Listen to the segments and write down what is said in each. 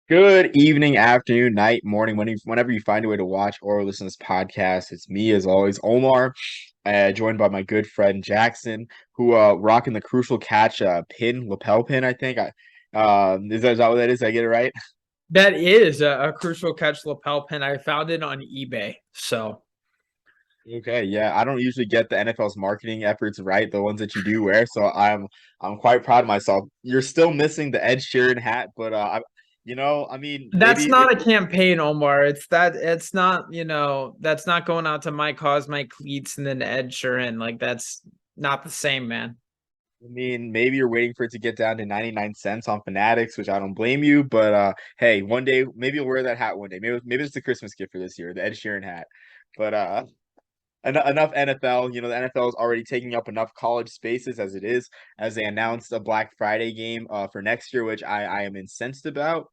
Good evening, afternoon, night, morning, whenever you find a way to watch or listen to this podcast. It's me, as always, Omar, joined by my good friend Jackson, who rocking the crucial catch lapel pin, I think. Is that what that is? Did I get it right? That is a crucial catch lapel pin. I found it on eBay. So Okay, yeah. I don't usually get the NFL's marketing efforts right, the ones that you do wear, so I'm quite proud of myself. You're still missing the Ed Sheeran hat, but I mean, that's maybe not a campaign, Omar. It's not, that's not going out to my cause, my cleats, and then Ed Sheeran. Like that's not the same, man. maybe you're waiting for it to get down to 99 cents on Fanatics, which I don't blame you. But hey, one day maybe you'll wear that hat one day. Maybe it's the Christmas gift for this year, the Ed Sheeran hat. But enough NFL. The NFL is already taking up enough college spaces as it is, as they announced a Black Friday game for next year, which I am incensed about.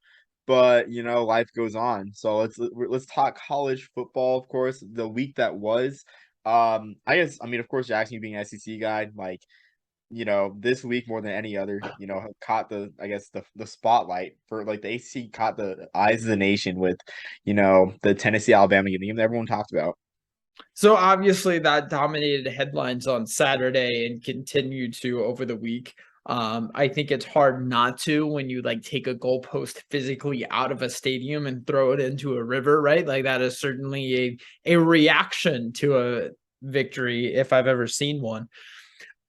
But life goes on. So let's talk college football, of course, the week that was. I mean, of course, Jackson, you being an SEC guy, like this week more than any other, have caught I guess the spotlight for like the ACC caught the eyes of the nation with, the Tennessee Alabama game that everyone talked about. So obviously that dominated headlines on Saturday and continued to over the week. I think it's hard not to when you like take a goalpost physically out of a stadium and throw it into a river, right? Like that is certainly a reaction to a victory if I've ever seen one.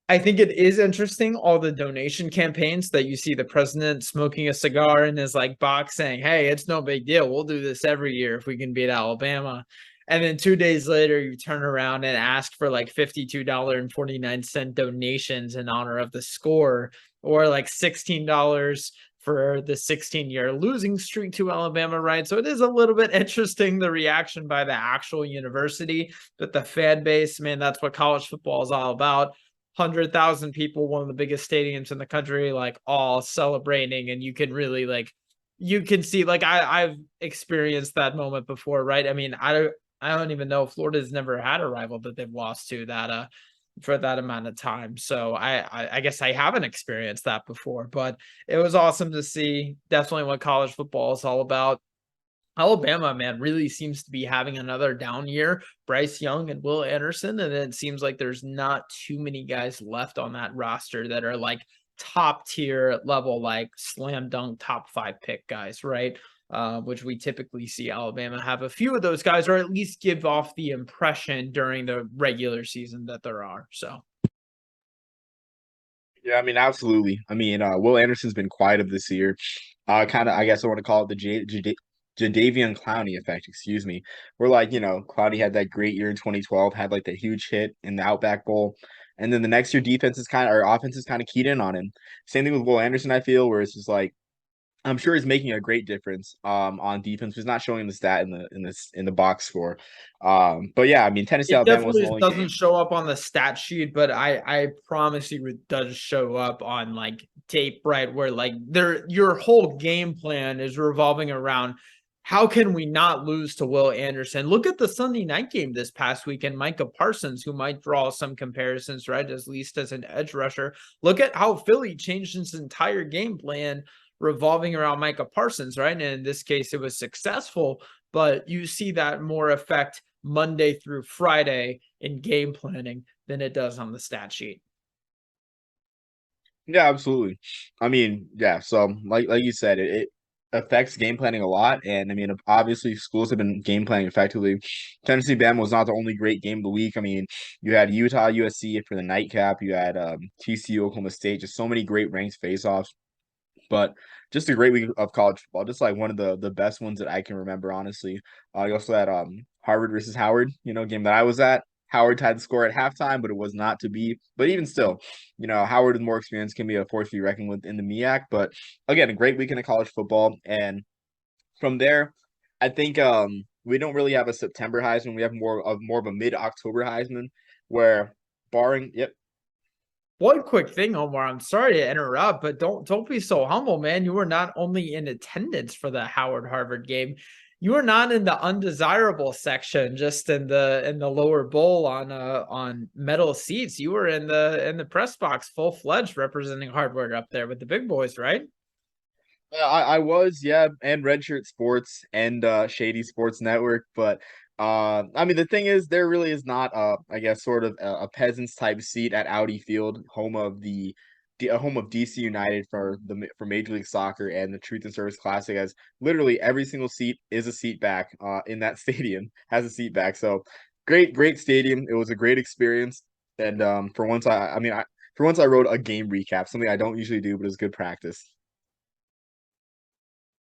I think it is interesting all the donation campaigns that you see the president smoking a cigar in his like box saying, "Hey, it's no big deal. We'll do this every year if we can beat Alabama." And then 2 days later, you turn around and ask for like $52.49 donations in honor of the score, or like $16 for the 16-year losing streak to Alabama, right? So it is a little bit interesting the reaction by the actual university, but the fan base, man, that's what college football is all about. 100,000 people, one of the biggest stadiums in the country, like all celebrating, and you can really like you can see like I've experienced that moment before, right? I mean, I don't even know. Florida's never had a rival that they've lost to that for that amount of time. So I guess I haven't experienced that before, but it was awesome to see. Definitely what college football is all about. Alabama, man, really seems to be having another down year. Bryce Young and Will Anderson, and it seems like there's not too many guys left on that roster that are like top tier level, like slam dunk top five pick guys, right? Which we typically see Alabama have a few of those guys, or at least give off the impression during the regular season that there are. So Yeah, I mean, absolutely. I mean, Will Anderson's been quiet of this year. Kind of, I guess I want to call it the Jadavion Clowney effect, excuse me. Where like, Clowney had that great year in 2012, had like the huge hit in the Outback Bowl. And then the next year our offense is kind of keyed in on him. Same thing with Will Anderson, I feel, where it's just like I'm sure he's making a great difference on defense. He's not showing the stat in the box score. But yeah, I mean Tennessee it Alabama was the definitely only doesn't game. show up on the stat sheet, but I promise you it does show up on like tape, right? Where like your whole game plan is revolving around how can we not lose to Will Anderson? Look at the Sunday night game this past weekend, Micah Parsons, who might draw some comparisons, right? At least as an edge rusher. Look at how Philly changed its entire game plan revolving around Micah Parsons, right? And in this case, it was successful, but you see that more effect Monday through Friday in game planning than it does on the stat sheet. Yeah, absolutely. I mean, yeah. So like you said, it affects game planning a lot, and I mean, obviously schools have been game planning effectively. Tennessee Bama was not the only great game of the week. I mean, you had Utah USC for the nightcap. You had TCU Oklahoma State. Just so many great ranked faceoffs. But just a great week of college football. Just like one of the best ones that I can remember, honestly. You also had Harvard versus Howard, game that I was at. Howard tied the score at halftime, but it was not to be. But even still, Howard with more experience can be a force to be reckoned with in the MEAC. But again, a great weekend of college football. And from there, I think we don't really have a September Heisman. We have more of a mid-October Heisman where barring yep. One quick thing, Omar. I'm sorry to interrupt, but don't be so humble, man. You were not only in attendance for the Howard Harvard game, you were not in the undesirable section, just in the lower bowl on metal seats. You were in the press box, full fledged, representing Harvard up there with the big boys, right? I was, yeah, and Redshirt Sports and Shady Sports Network, but I mean the thing is there really is not I guess sort of a peasants type seat at Audi Field, home of home of DC United for Major League Soccer and the Truth and Service Classic, as literally every single seat is a seat back in that stadium has a seat back. So great stadium. It was a great experience. And for once for once I wrote a game recap, something I don't usually do, but it's good practice.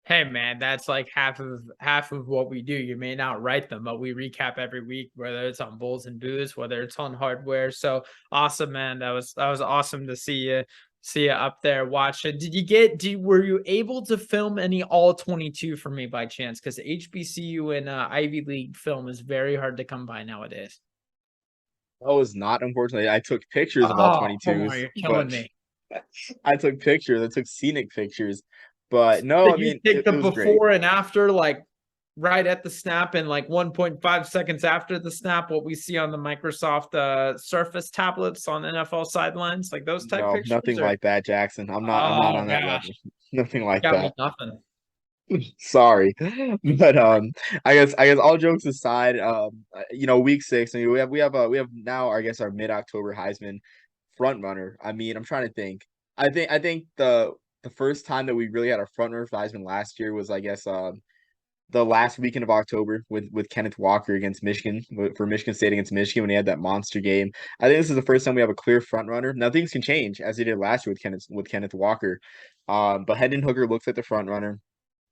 Hey man, that's like half of what we do. You may not write them, but we recap every week, whether it's on Bulls and Booze, whether it's on hardware. So awesome, man. That was awesome to see you up there watching. Were you able to film any all 22 for me by chance? Because HBCU and Ivy League film is very hard to come by nowadays. I was not, unfortunately. I took pictures of all Oh, Omar, 22s, you're killing but me. I took pictures. I took scenic pictures. But no, I Did you mean, take the it was great. before and after, like right at the snap and like 1.5 seconds after the snap, what we see on the Microsoft Surface tablets on NFL sidelines, like those type No, pictures? nothing Or like that, Jackson. I'm not oh on that level. gosh, Nothing you like got that. me nothing. Sorry. But I guess all jokes aside, week 6, I mean, we have now I guess our mid-October Heisman front runner. I mean, I'm trying to think. I think the first time that we really had a front runner for Heisman last year was, I guess, the last weekend of October with Kenneth Walker against Michigan, for Michigan State against Michigan, when he had that monster game. I think this is the first time we have a clear front runner. Now things can change, as they did last year with Kenneth Walker. But Hendon Hooker looks like the front runner.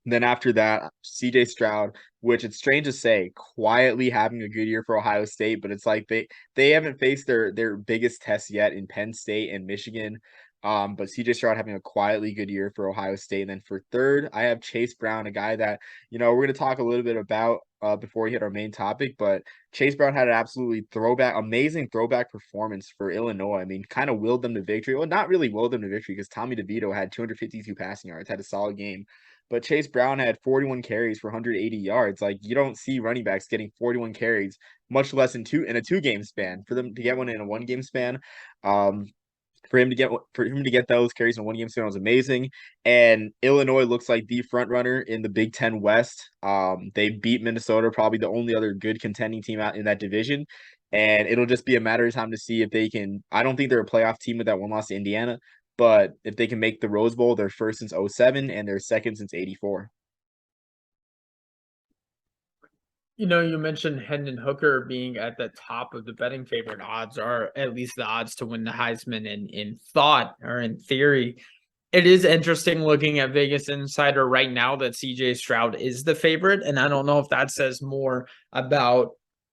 Then after that, CJ Stroud, which it's strange to say, quietly having a good year for Ohio State, but it's like they haven't faced their biggest test yet in Penn State and Michigan. But CJ Stroud having a quietly good year for Ohio State. And then for third, I have Chase Brown, a guy that, we're going to talk a little bit about before we hit our main topic. But Chase Brown had an absolutely amazing throwback performance for Illinois. I mean, kind of willed them to victory. Well, not really willed them to victory, because Tommy DeVito had 252 passing yards, had a solid game. But Chase Brown had 41 carries for 180 yards. Like, you don't see running backs getting 41 carries, much less in a two-game span. For them to get one in a one-game span, um, for him to get those carries in a one-game span was amazing. And Illinois looks like the front runner in the Big Ten West. They beat Minnesota, probably the only other good contending team out in that division. And it'll just be a matter of time to see if they can. I don't think they're a playoff team with that one loss to Indiana, but if they can make the Rose Bowl, they're first since '07 and they're second since '84. You mentioned Hendon Hooker being at the top of the betting favorite odds, or at least the odds to win the Heisman in thought or in theory. It is interesting looking at Vegas Insider right now that CJ Stroud is the favorite. And I don't know if that says more about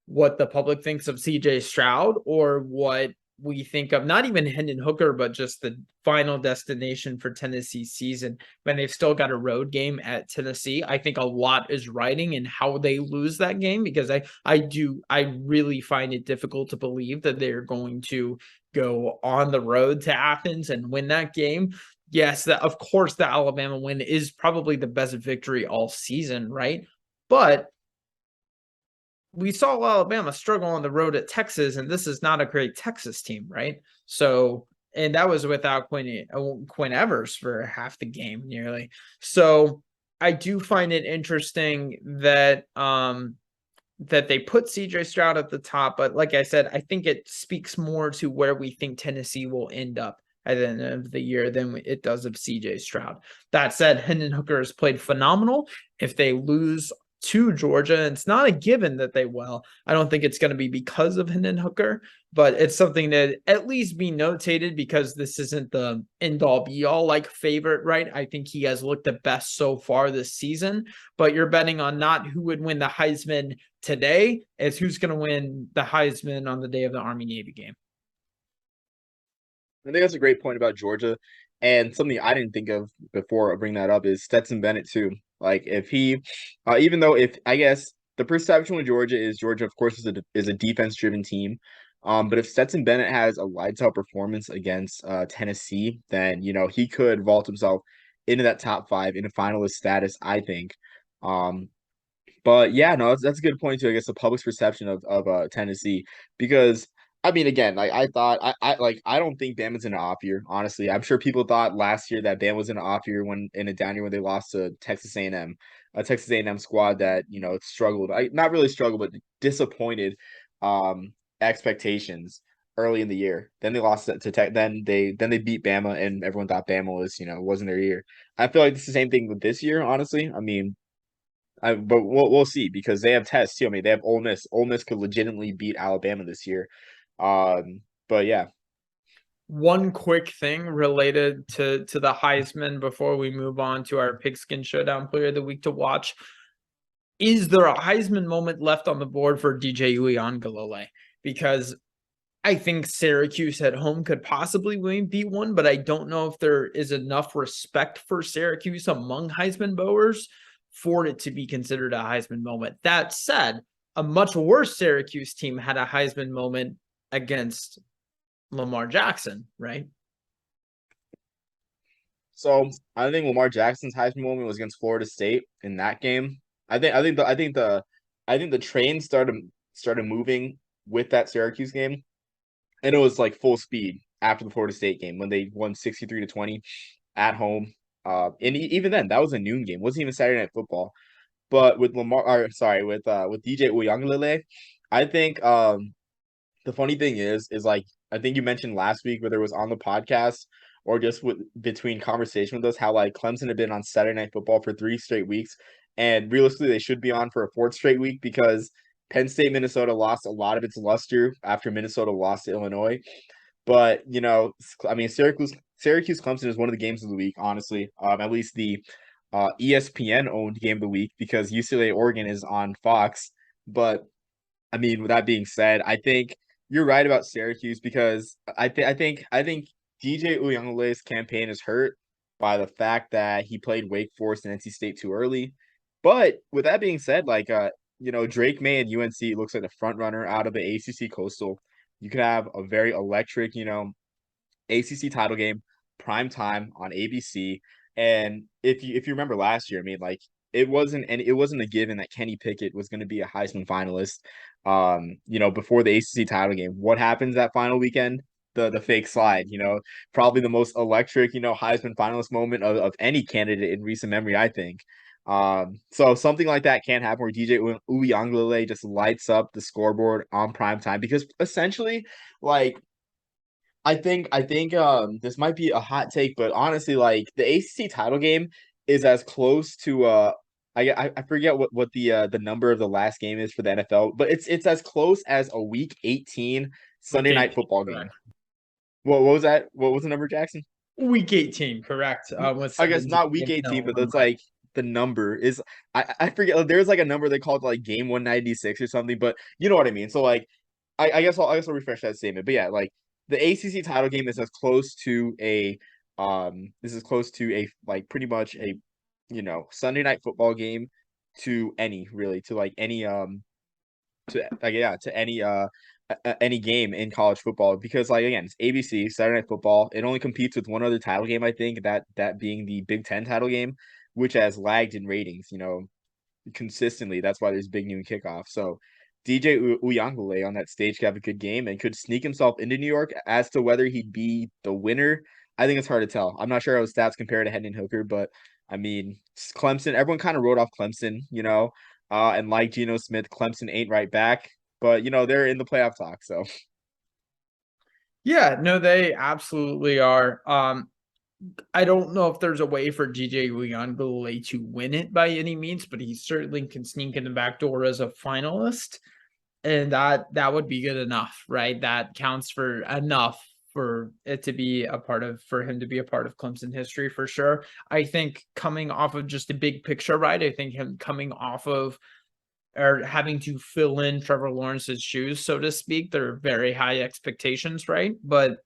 what the public thinks of CJ Stroud or what we think of not even Hendon Hooker, but just the final destination for Tennessee's season when they've still got a road game at Tennessee. I think a lot is riding in how they lose that game, because I really find it difficult to believe that they're going to go on the road to Athens and win that game. Yes, that of course the Alabama win is probably the best victory all season, right? But we saw Alabama struggle on the road at Texas, and this is not a great Texas team, right? So, and that was without Quinn Evers for half the game nearly. So, I do find it interesting that they put CJ Stroud at the top, but like I said, I think it speaks more to where we think Tennessee will end up at the end of the year than it does of CJ Stroud. That said, Hendon Hooker has played phenomenal. If they lose to Georgia, it's not a given that they will. I don't think it's going to be because of Hendon Hooker, but it's something that at least be notated, because this isn't the end all be all like favorite, right? I think he has looked the best so far this season, but you're betting on not who would win the Heisman today, it's who's going to win the Heisman on the day of the Army Navy game. I think that's a great point about Georgia. And something I didn't think of before I bring that up is Stetson Bennett too. Like, if he, even though, if I guess the perception with Georgia is, Georgia, of course, is a defense driven team. But if Stetson Bennett has a lights out performance against Tennessee, then he could vault himself into that top five in a finalist status, I think. Um, but yeah, no, that's a good point too. I guess the public's perception of Tennessee, because I mean, again, like I thought, I don't think Bam was in an off year. Honestly, I'm sure people thought last year that Bam was in an off year when in a down year when they lost to Texas A&M, a Texas A&M squad that struggled. Not really struggled, but disappointed expectations early in the year. Then they lost to Tech. Then they beat Bama, and everyone thought Bama was wasn't their year. I feel like it's the same thing with this year. Honestly, I mean, but we'll see because they have tests too. I mean, they have Ole Miss. Ole Miss could legitimately beat Alabama this year. But yeah. One quick thing related to the Heisman before we move on to our Pigskin Showdown Player of the Week to watch. Is there a Heisman moment left on the board for DJ Uiagalelei? Because I think Syracuse at home could possibly be one, but I don't know if there is enough respect for Syracuse among Heisman Bowers for it to be considered a Heisman moment. That said, a much worse Syracuse team had a Heisman moment against Lamar Jackson, right? So I think Lamar Jackson's Heisman moment was against Florida State in that game. I think the train started moving with that Syracuse game, and it was like full speed after the Florida State game when they won 63-20 at home. And even then, that was a noon game. It wasn't even Saturday Night Football. But with with DJ Uiagalelei, I think the funny thing is like I think you mentioned last week, whether it was on the podcast or just between conversation with us, how like Clemson had been on Saturday Night Football for 3 straight weeks, and realistically they should be on for a fourth straight week because Penn State Minnesota lost a lot of its luster after Minnesota lost to Illinois. But I mean, Syracuse Clemson is one of the games of the week, honestly. At least the ESPN owned game of the week because UCLA Oregon is on Fox. But I mean, with that being said, I think you're right about Syracuse because I think DJ Uiagalelei's campaign is hurt by the fact that he played Wake Forest and NC State too early. But with that being said, like Drake May and UNC looks like the front runner out of the ACC Coastal. You could have a very electric, ACC title game, prime time on ABC. And if you remember last year, I mean, like it wasn't a given that Kenny Pickett was going to be a Heisman finalist. Before the ACC title game, what happens that final weekend? The fake slide, probably the most electric, Heisman finalist moment of any candidate in recent memory, I think. So something like that can happen where DJ Uiagalelei just lights up the scoreboard on prime time because essentially, like I think this might be a hot take, but honestly, like the ACC title game is as close to I forget what the number of the last game is for the NFL, but it's as close as a Week 18 Week Sunday night 18, football game. correct. What was that? What was the number, Jackson? Week 18, correct. With I guess 17 not Week games 18, now but on that's by. like the number is I forget. There's like a number they called like game 196 or something, but you know what I mean. So like I guess I'll refresh that statement. But yeah, like the ACC title game is as close to a this is close to a like pretty much a Sunday night football game to any really to like any to like yeah to any game in college football because like again it's ABC Saturday Night Football. It only competes with one other title game I think that being the Big Ten title game, which has lagged in ratings. Consistently. That's why there's big noon kickoff. So DJ Uiagalelei on that stage could have a good game and could sneak himself into New York. As to whether he'd be the winner, I think it's hard to tell. I'm not sure how his stats compare to Hendon Hooker, but I mean, Clemson, everyone kind of wrote off Clemson, and like Geno Smith, Clemson ain't right back, but they're in the playoff talk. So Yeah, no, they absolutely are. I don't know if there's a way for DJ Uiagalelei to win it by any means, but he certainly can sneak in the back door as a finalist, and that would be good enough, right? That counts for enough for it to be a part of for him to be a part of Clemson history for sure. I think coming off of just a big picture, right? I think him coming off of or having to fill in Trevor Lawrence's shoes, so to speak, they're very high expectations, right? But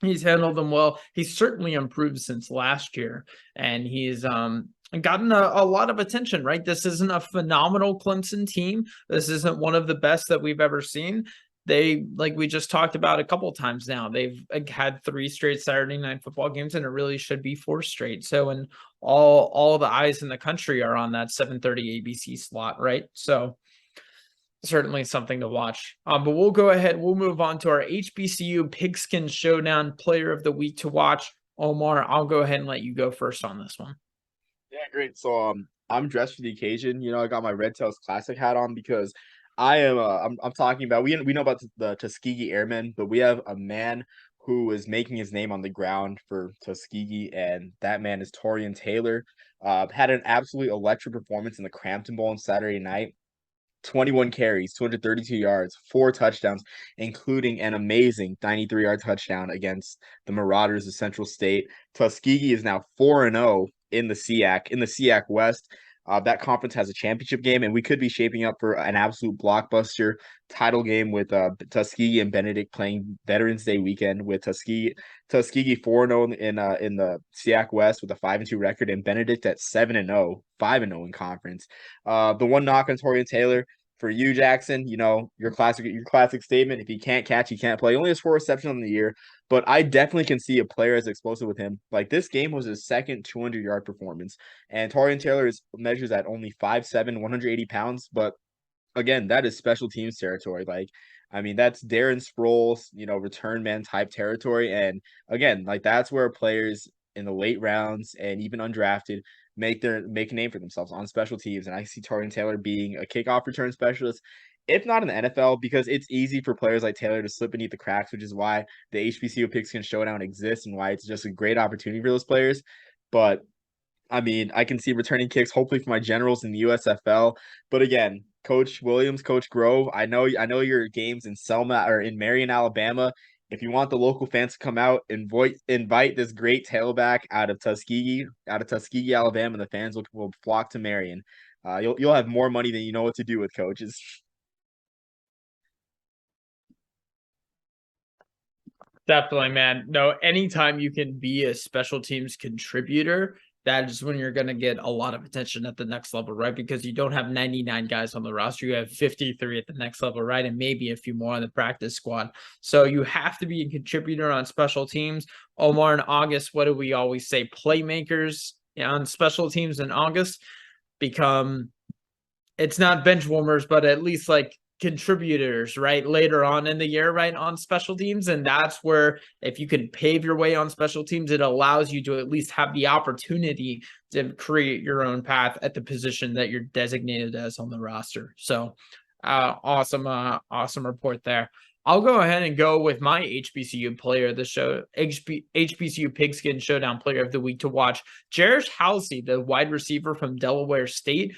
he's handled them well. He's certainly improved since last year, and he's gotten a lot of attention, right? This isn't a phenomenal Clemson team. This isn't one of the best that we've ever seen. They, like we just talked about a couple times now, they've had 3 straight Saturday night football games, and it really should be 4 straight. So, and all the eyes in the country are on that 7:30 ABC slot, right? So Certainly something to watch. But we'll go ahead. We'll move on to our HBCU Pigskin Showdown Player of the Week to watch. Omar, I'll go ahead and let you go first on this one. Yeah, great. So I'm dressed for the occasion. I got my Red Tails Classic hat on because I am I'm talking about we know about the Tuskegee Airmen, but we have a man who is making his name on the ground for Tuskegee, and that man is Torian Taylor. Had an absolutely electric performance in the Crampton Bowl on Saturday night. 21 carries, 232 yards, 4 touchdowns, including an amazing 93-yard touchdown against the Marauders of Central State. Tuskegee is now 4-0 in the SEAC West. That conference has a championship game, and we could be shaping up for an absolute blockbuster title game with Tuskegee and Benedict playing Veterans Day weekend with Tuskegee 4-0 in the SEAC West with a 5-2 record, and Benedict at 7-0, 5-0 in conference. The one knock on Torian Taylor for you, Jackson, your classic statement. If he can't catch, he can't play. He only has 4 receptions on the year, but I definitely can see a player as explosive with him. Like this game was his second 200-yard performance, and Torian Taylor measures at only 5'7", 180 pounds. But again, that is special teams territory. Like, I mean, that's Darren Sproles, return man type territory. And again, like that's where players in the late rounds and even undrafted make a name for themselves on special teams. And I see Torian Taylor being a kickoff return specialist, if not in the NFL, because it's easy for players like Taylor to slip beneath the cracks, which is why the HBCU Pigskin Showdown exists and why it's just a great opportunity for those players. But I mean, I can see returning kicks hopefully for my Generals in the USFL. But again, Coach Williams, Coach Grove, I know your games in Selma or in Marion, Alabama. If you want the local fans to come out, invite this great tailback out of Tuskegee, Alabama, and the fans will flock to Marion. You'll have more money than you know what to do with, coaches. Definitely, man. No, anytime you can be a special teams contributor, that is when you're going to get a lot of attention at the next level, right? Because you don't have 99 guys on the roster. You have 53 at the next level, right? And maybe a few more on the practice squad. So you have to be a contributor on special teams. Omar, in August, what do we always say? Playmakers on special teams in August become, it's not bench warmers, but at least like contributors, right? Later on in the year, right? On special teams. And that's where, if you can pave your way on special teams, it allows you to at least have the opportunity to create your own path at the position that you're designated as on the roster. So awesome report there. I'll go ahead and go with my HBCU player of the show, HBCU Pigskin Showdown Player of the Week to watch. Jerish Halsey, the wide receiver from Delaware State.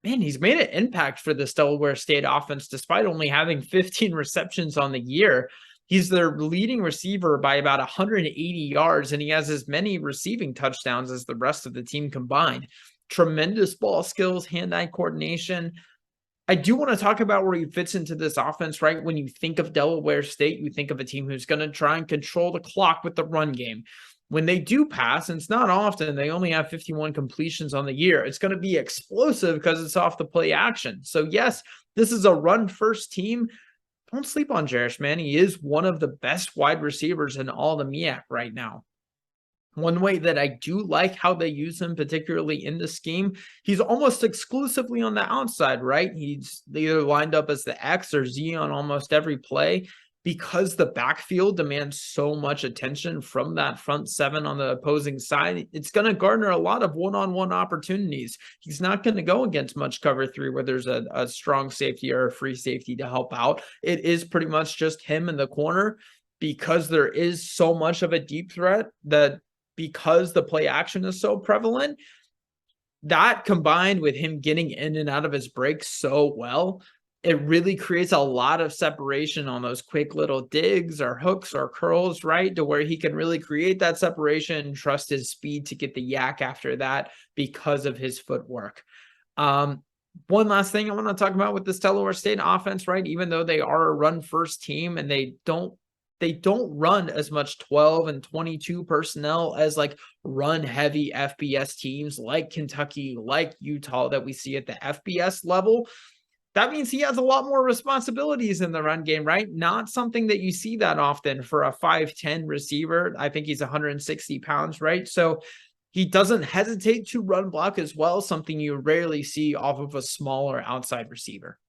Man, he's made an impact for this Delaware State offense despite only having 15 receptions on the year. He's their leading receiver by about 180 yards, and he has as many receiving touchdowns as the rest of the team combined. Tremendous ball skills, hand-eye coordination. I do want to talk about where he fits into this offense, right? When you think of Delaware State, you think of a team who's going to try and control the clock with the run game. When they do pass, and it's not often, they only have 51 completions on the year. It's going to be explosive because it's off the play action. So yes, this is a run first team. Don't sleep on Jerish, man. He is one of the best wide receivers in all the MEAC right now. One way that I do like how they use him, particularly in the scheme, he's almost exclusively on the outside, right? He's either lined up as the X or Z on almost every play. Because the backfield demands so much attention from that front seven on the opposing side, it's going to garner a lot of one-on-one opportunities. He's not going to go against much cover three where there's a strong safety or a free safety to help out. It is pretty much just him in the corner because there is so much of a deep threat that because the play action is so prevalent, that combined with him getting in and out of his breaks so well, it really creates a lot of separation on those quick little digs or hooks or curls, right? To where he can really create that separation and trust his speed to get the yak after that because of his footwork. One last thing I want to talk about with this Delaware State offense, right? Even though they are a run first team and they don't run as much 12 and 22 personnel as like run heavy FBS teams like Kentucky, like Utah that we see at the FBS level. That means he has a lot more responsibilities in the run game, right? Not something that you see that often for a 5'10 receiver. I think he's 160 pounds, right? So he doesn't hesitate to run block as well, something you rarely see off of a smaller outside receiver.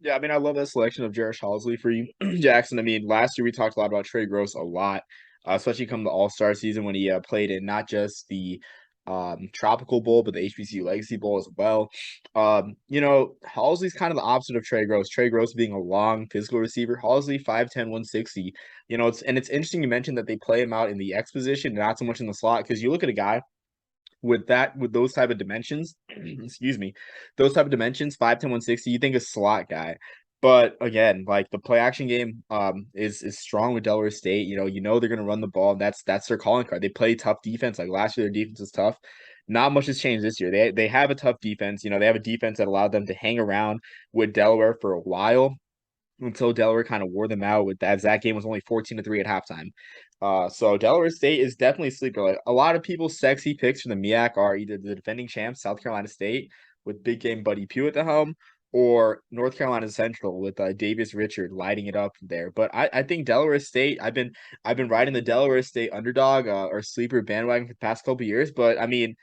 Yeah, I mean, I love that selection of Jarish Halsley for you, Jackson. I mean, last year we talked a lot about Trey Gross a lot, especially come the All-Star season when he played in not just the Tropical Bowl, but the HBCU Legacy Bowl as well. Halsley's kind of the opposite of Trey Gross. Trey Gross being a long physical receiver, Halsley 5'10", 160. It's interesting you mentioned that they play him out in the X position, not so much in the slot, because you look at a guy with those type of dimensions, excuse me, those type of dimensions, 5'10", 160, you think a slot guy. But again, like the play action game is strong with Delaware State. They're gonna run the ball, and that's their calling card. They play tough defense. Like last year, their defense was tough. Not much has changed this year. They have a tough defense. They have a defense that allowed them to hang around with Delaware for a while until Delaware kind of wore them out with that. That game was only 14-3 at halftime. So Delaware State is definitely a sleeper. Like a lot of people's sexy picks for the MEAC are either the defending champs, South Carolina State, with big game Buddy Pugh at the helm, or North Carolina Central with Davis Richard lighting it up there. But I think Delaware State. I've been riding the Delaware State underdog or sleeper bandwagon for the past couple years. But I mean,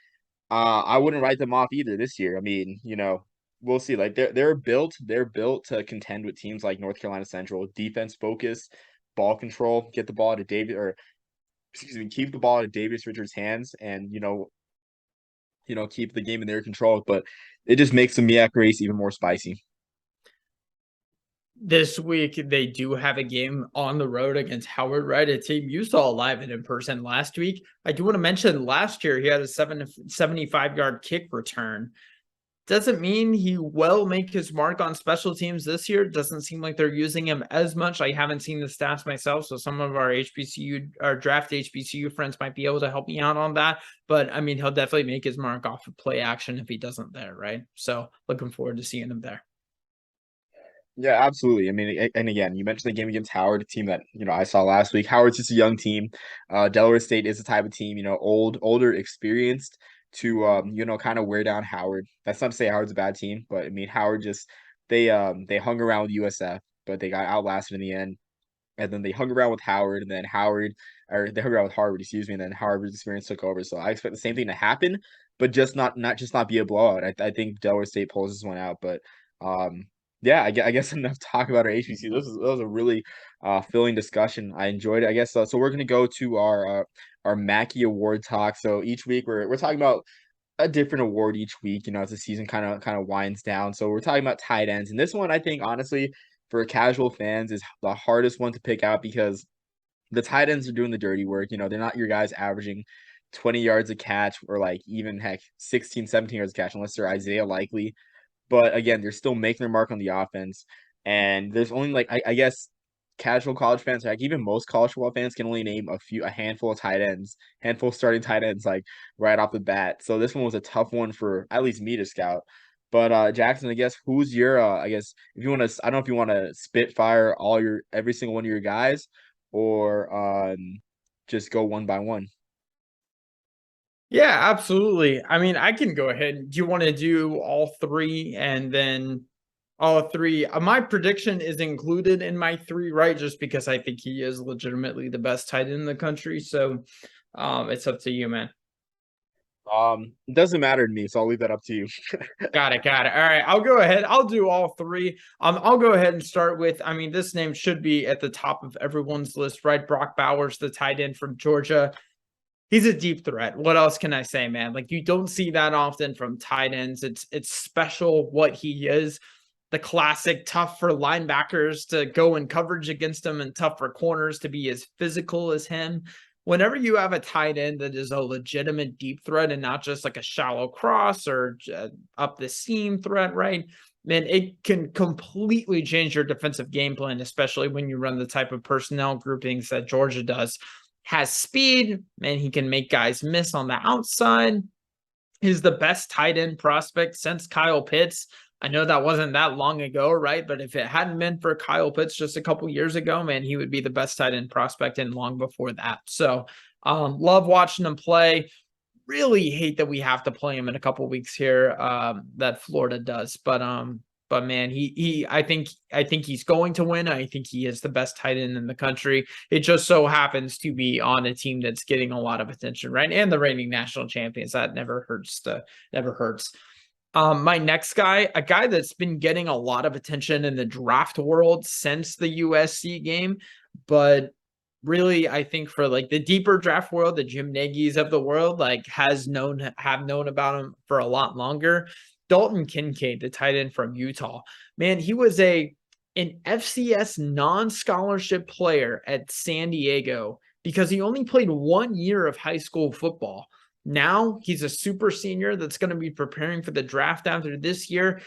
I wouldn't write them off either this year. I mean, we'll see. Like they're built to contend with teams like North Carolina Central, defense focus, ball control, get the ball to David or excuse me, keep the ball in Davis Richards' hands and keep the game in their control. But it just makes the MEAC race even more spicy. This week, they do have a game on the road against Howard, right? A team you saw live and in person last week. I do want to mention last year he had a 75-yard kick return. Doesn't mean he will make his mark on special teams this year. Doesn't seem like they're using him as much. I haven't seen the stats myself, so some of our draft HBCU friends might be able to help me out on that. But I mean, he'll definitely make his mark off of play action if he doesn't there, right? So looking forward to seeing him there. Yeah, absolutely. I mean, and again, you mentioned the game against Howard, a team that I saw last week. Howard's just a young team. Delaware State is the type of team, older, experienced to kind of wear down Howard. That's not to say Howard's a bad team, but I mean Howard just they hung around with USF, but they got outlasted in the end. And then they hung around with Howard, and then they hung around with Harvard, excuse me, and then Harvard's experience took over. So I expect the same thing to happen, but just not be a blowout. I think Delaware State pulls this one out, but yeah, I guess enough talk about our HBC. That was a really filling discussion. I enjoyed it. I guess so. We're gonna go to our Mackey Award talk. So each week we're talking about a different award each week, as the season kind of winds down. So we're talking about tight ends. And this one, I think, honestly, for casual fans, is the hardest one to pick out because the tight ends are doing the dirty work. They're not your guys averaging 20 yards a catch or like even heck 16, 17 yards a catch unless they're Isaiah Likely. But again, they're still making their mark on the offense. And there's only like I guess casual college fans, like even most college football fans, can only name a handful of tight ends, handful of starting tight ends, like right off the bat. So this one was a tough one for at least me to scout. But Jackson, I guess who's your I guess if you want to, I don't know if you want to spitfire every single one of your guys or just go one by one. Yeah, absolutely. I mean, I can go ahead. Do you want to do all three and then all three? My prediction is included in my three, right? Just because I think he is legitimately the best tight end in the country. So it's up to you, man. It doesn't matter to me, so I'll leave that up to you. Got it. Got it. All right. I'll go ahead. I'll do all three. I'll go ahead and start with, I mean, this name should be at the top of everyone's list, right? Brock Bowers, the tight end from Georgia. He's a deep threat. What else can I say, man? Like you don't see that often from tight ends. It's special what he is. The classic tough for linebackers to go in coverage against him and tough for corners to be as physical as him. Whenever you have a tight end that is a legitimate deep threat and not just like a shallow cross or up the seam threat, right? Man, it can completely change your defensive game plan, especially when you run the type of personnel groupings that Georgia does. Has speed, and he can make guys miss on the outside. He's the best tight end prospect since Kyle Pitts. I know that wasn't that long ago, right? But if it hadn't been for Kyle Pitts just a couple years ago, man, he would be the best tight end prospect and long before that. So love watching him play. Really hate that we have to play him in a couple weeks here that Florida does. But man, I think he's going to win. I think he is the best tight end in the country. It just so happens to be on a team that's getting a lot of attention, right? And the reigning national champions. That never hurts. My next guy, a guy that's been getting a lot of attention in the draft world since the USC game, but really, I think for like the deeper draft world, the Jim Nagy's of the world, like have known about him for a lot longer. Dalton Kincaid, the tight end from Utah, man, he was an FCS non-scholarship player at San Diego because he only played 1 year of high school football. Now he's a super senior that's going to be preparing for the draft after this year.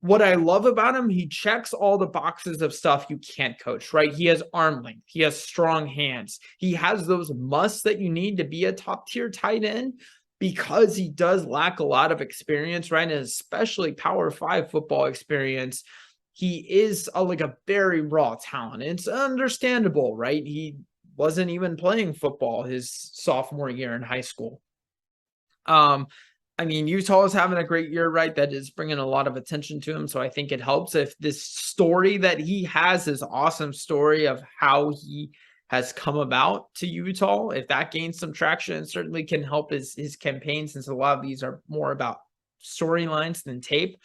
What I love about him, he checks all the boxes of stuff you can't coach, right? He has arm length, he has strong hands, he has those musts that you need to be a top tier tight end because he does lack a lot of experience, right? And especially Power Five football experience. He is like a very raw talent. It's understandable, right? He wasn't even playing football his sophomore year in high school. I mean, Utah is having a great year, right? That is bringing a lot of attention to him. So I think it helps if this story that he has, this awesome story of how he has come about to Utah, if that gains some traction, it certainly can help his campaign, since a lot of these are more about storylines than tape.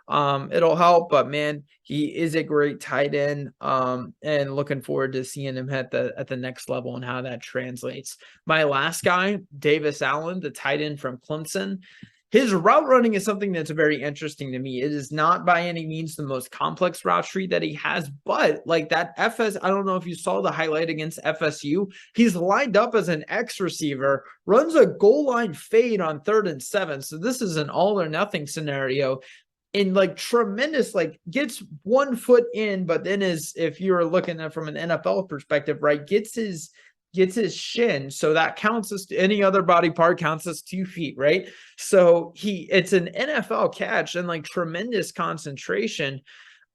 It'll help, but man, he is a great tight end. And looking forward to seeing him at the next level and how that translates. My last guy, Davis Allen, the tight end from Clemson. His route running is something that's very interesting to me. It is not by any means the most complex route tree that he has, but like that I don't know if you saw the highlight against FSU. He's lined up as an X receiver, runs a goal line fade on 3rd and 7. So this is an all or nothing scenario. In like tremendous, like gets 1 foot in, but then if you're looking at from an NFL perspective, right, gets his shin, so that counts as any other body part counts as 2 feet, right? So it's an NFL catch and like tremendous concentration.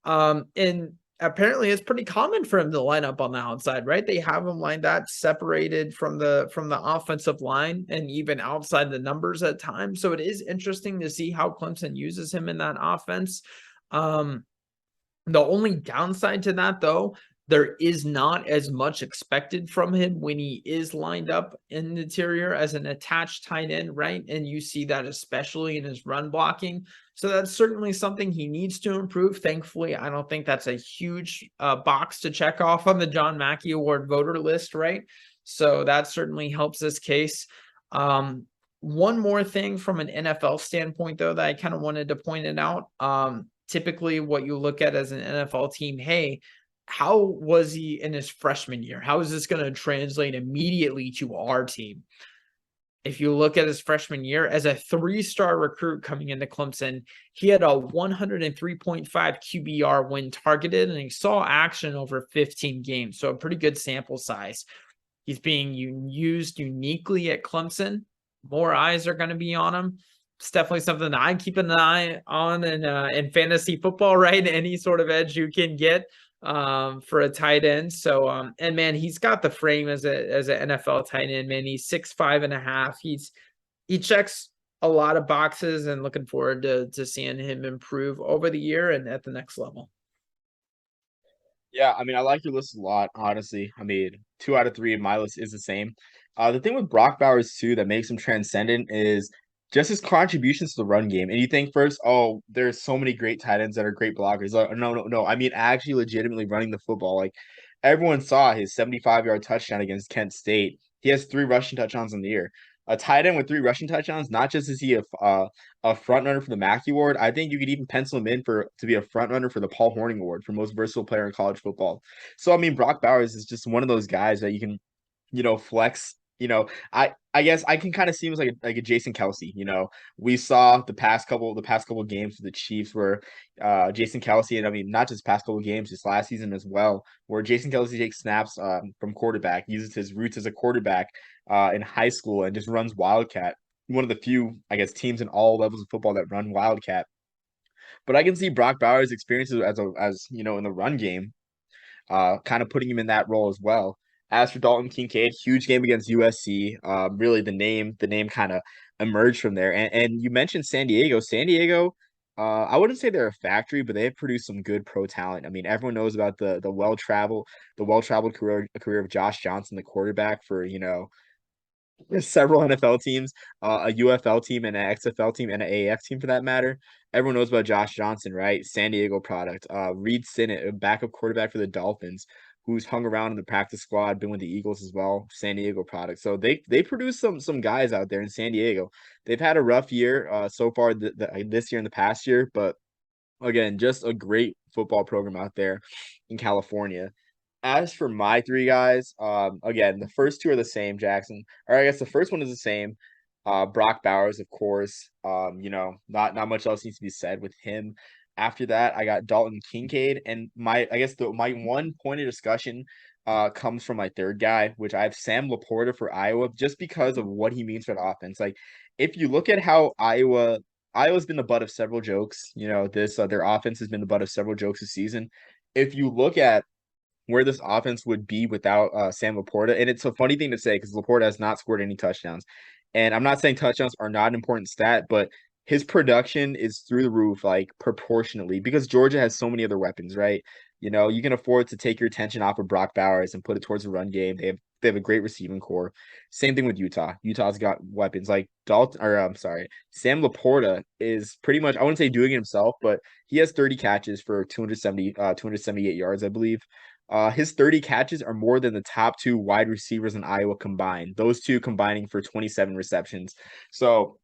And apparently it's pretty common for him to line up on the outside, right? They have him lined that separated from the offensive line and even outside the numbers at times. So it is interesting to see how Clemson uses him in that offense. The only downside to that, though, there is not as much expected from him when he is lined up in the interior as an attached tight end, right? And you see that especially in his run blocking. So that's certainly something he needs to improve. Thankfully, I don't think that's a huge box to check off on the John Mackey Award voter list, right? So that certainly helps this case. One more thing from an NFL standpoint, though, that I kind of wanted to point it out. Typically, what you look at as an NFL team, hey, how was he in his freshman year? How is this going to translate immediately to our team? If you look at his freshman year as a 3-star recruit coming into Clemson, he had a 103.5 QBR when targeted, and he saw action over 15 games. So a pretty good sample size. He's being used uniquely at Clemson. More eyes are going to be on him. It's definitely something that I keep an eye on in fantasy football, right? Any sort of edge you can get for a tight end. So and man, he's got the frame as an NFL tight end, man. He's 6'5.5". He checks a lot of boxes, and looking forward to seeing him improve over the year and at the next level. Yeah, I mean, I like your list a lot, honestly. I mean, 2 out of 3 of my list is the same. The thing with Brock Bowers too that makes him transcendent is just his contributions to the run game. And you think first, oh, there's so many great tight ends that are great blockers. Like, no, no, no. I mean, actually, legitimately running the football. Like everyone saw his 75-yard touchdown against Kent State. He has 3 rushing touchdowns in the year. A tight end with 3 rushing touchdowns. Not just is he a front runner for the Mackey Award. I think you could even pencil him in to be a front runner for the Paul Hornung Award for most versatile player in college football. So I mean, Brock Bowers is just one of those guys that you can, flex. I guess I can kind of see him as like a Jason Kelsey. We saw the past couple games for the Chiefs where Jason Kelsey, and I mean not just past couple games, just last season as well, where Jason Kelsey takes snaps from quarterback, uses his roots as a quarterback in high school, and just runs Wildcat. One of the few, I guess, teams in all levels of football that run Wildcat. But I can see Brock Bowers' experiences as in the run game, kind of putting him in that role as well. As for Dalton Kincaid, huge game against USC. Really, the name kind of emerged from there. And you mentioned San Diego. San Diego, I wouldn't say they're a factory, but they have produced some good pro talent. I mean, everyone knows about the well traveled career of Josh Johnson, the quarterback for There's several NFL teams, a UFL team, and an XFL team, and an AAF team for that matter. Everyone knows about Josh Johnson, right? San Diego product. Reed Sinnett, a backup quarterback for the Dolphins, who's hung around in the practice squad, been with the Eagles as well. San Diego product. So they produce some guys out there in San Diego. They've had a rough year so far this year and the past year, but again, just a great football program out there in California. As for my three guys, again, the first two are the same, Jackson. Or I guess the first one is the same. Brock Bowers, of course. Not much else needs to be said with him. After that, I got Dalton Kincaid, and my one point of discussion comes from my third guy, which I have Sam Laporta for Iowa, just because of what he means for the offense. Like, if you look at how Iowa's been the butt of several jokes. This their offense has been the butt of several jokes this season. If you look at where this offense would be without Sam Laporta. And it's a funny thing to say because Laporta has not scored any touchdowns. And I'm not saying touchdowns are not an important stat, but his production is through the roof, like proportionately, because Georgia has so many other weapons, right? You can afford to take your attention off of Brock Bowers and put it towards the run game. They have a great receiving core. Same thing with Utah. Utah's got weapons like Dalton, or I'm sorry, Sam Laporta is pretty much, I wouldn't say doing it himself, but he has 30 catches for 278 yards, I believe. His 30 catches are more than the top two wide receivers in Iowa combined. Those two combining for 27 receptions. So